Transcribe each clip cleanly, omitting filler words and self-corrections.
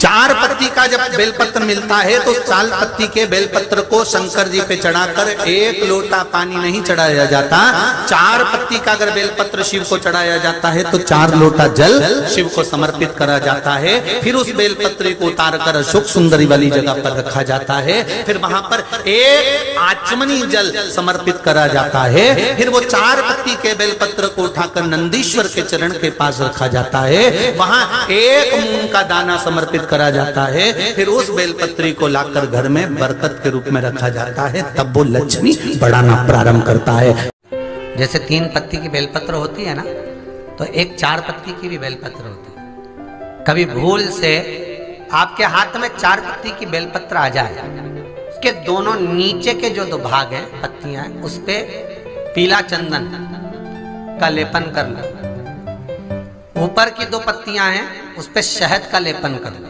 4 पत्ती का जब बेलपत्र मिलता है तो 4 पत्ती के बेलपत्र को शंकर जी पे चढ़ाकर 1 लोटा पानी नहीं चढ़ाया जाता। 4 पत्ती का अगर बेलपत्र शिव को चढ़ाया जाता है तो 4 लोटा जल शिव को समर्पित करा जाता है। फिर उस बेलपत्र को उतार कर अशोक सुंदरी वाली जगह पर रखा जाता है। फिर वहां पर 1 आचमनी जल समर्पित करा जाता है। फिर वो 4 पत्ती के बेलपत्र को उठाकर नंदीश्वर के चरण के पास रखा जाता है। वहां 1 मूंग का दाना समर्पित करा जाता है। फिर उस बेलपत्री को लाकर घर में बरकत के रूप में रखा जाता है। तब वो लक्ष्मी बढ़ाना प्रारंभ करता है। जैसे 3 पत्ती की बेलपत्र होती है ना, तो एक 4 पत्ती की भी बेलपत्र होती है। कभी भूल से आपके हाथ में 4 पत्ती की बेलपत्र आ जाए, उसके दोनों नीचे के जो 2 भाग हैं, पत्तियां हैं, उस पे पीला चंदन का लेपन करना। ऊपर की 2 पत्तियां हैं, उस पे शहद का लेपन करना।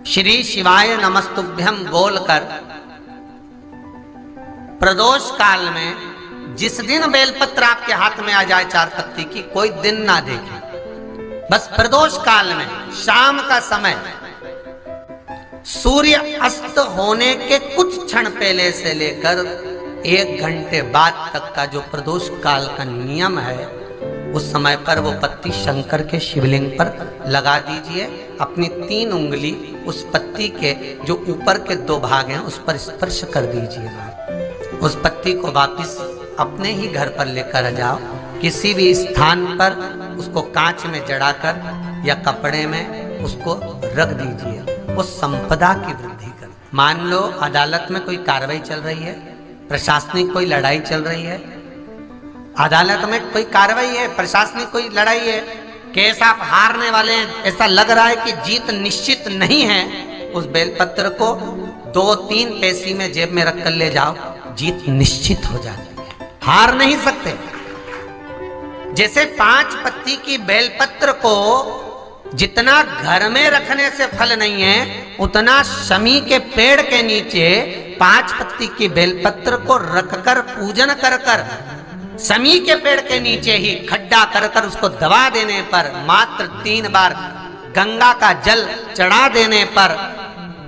श्री शिवाय नमस्तुभ्यम बोलकर प्रदोष काल में जिस दिन बेलपत्र आपके हाथ में आ जाए 4 पत्ती की, कोई दिन ना देखे, बस प्रदोष काल में शाम का समय सूर्य अस्त होने के कुछ क्षण पहले से लेकर 1 घंटे बाद तक का जो प्रदोष काल का नियम है, उस समय पर वो पत्ती शंकर के शिवलिंग पर लगा दीजिए। अपनी 3 उंगली उस पत्ती के जो ऊपर के 2 भाग हैं उस पर स्पर्श कर दीजिएगा। उस पत्ती को वापस अपने ही घर पर लेकर जाओ, किसी भी स्थान पर उसको कांच में जड़ाकर या कपड़े में उसको रख दीजिए। उस संपदा की वृद्धि कर। मान लो अदालत में कोई कार्रवाई चल रही है, प्रशासनिक कोई लड़ाई चल रही है, अदालत में कोई कार्रवाई है, प्रशासनिक कोई लड़ाई है, केस आप हारने वाले हैं, ऐसा लग रहा है कि जीत निश्चित नहीं है, उस बेलपत्र को 2-3 पैसी में जेब में रख कर ले जाओ, जीत निश्चित हो जाती है, हार नहीं सकते। जैसे 5 पत्ती की बेलपत्र को जितना घर में रखने से फल नहीं है, उतना शमी के पेड़ के नीचे 5 पत्ती की बेलपत्र को रखकर पूजन कर कर शमी के पेड़ के नीचे ही खड्डा कर कर उसको दबा देने पर, मात्र 3 बार गंगा का जल चढ़ा देने पर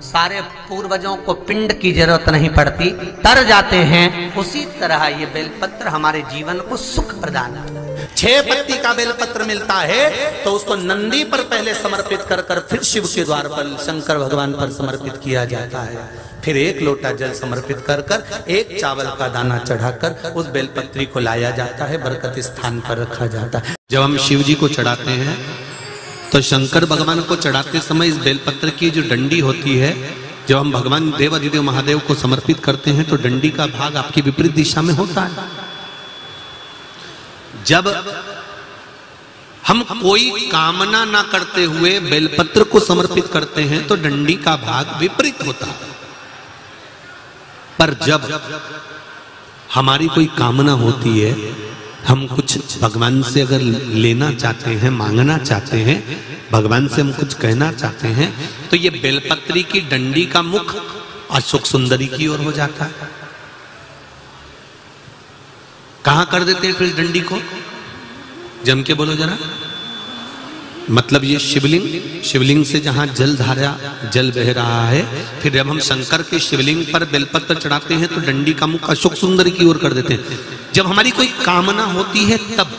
सारे पूर्वजों को पिंड की जरूरत नहीं पड़ती, तर जाते हैं। उसी तरह ये बेलपत्र हमारे जीवन को सुख प्रदान करता है। 6 पत्ती का बेलपत्र मिलता है तो उसको नंदी पर पहले समर्पित कर कर फिर शिव के द्वार पर शंकर भगवान पर समर्पित किया जाता है। फिर 1 लोटा जल समर्पित कर कर 1 चावल का दाना चढ़ाकर उस बेलपत्री को लाया जाता है, बरकत स्थान पर रखा जाता है। जब हम शिव जी को चढ़ाते हैं तो शंकर भगवान को चढ़ाते समय इस बेलपत्र की जो डंडी होती है, जब हम भगवान देवाधिदेव महादेव को समर्पित करते हैं तो डंडी का भाग आपकी विपरीत दिशा में होता है। जब हम कोई कामना ना करते हुए बेलपत्र को समर्पित करते हैं तो डंडी का भाग विपरीत होता है। पर जब हमारी कोई कामना होती है, हम कुछ भगवान से अगर लेना चाहते हैं, मांगना चाहते हैं, भगवान से हम कुछ कहना चाहते हैं, तो ये बेलपत्री की डंडी का मुख अशोक सुंदरी की ओर हो जाता है। कहां कर देते हैं फिर इस डंडी को? जम के बोलो जरा। मतलब ये शिवलिंग से जहां जल धारा जल बह रहा है, फिर जब हम शंकर के शिवलिंग पर बेलपत्र चढ़ाते हैं तो डंडी का मुख अशोक सुंदरी की ओर कर देते हैं। जब हमारी कोई कामना होती है तब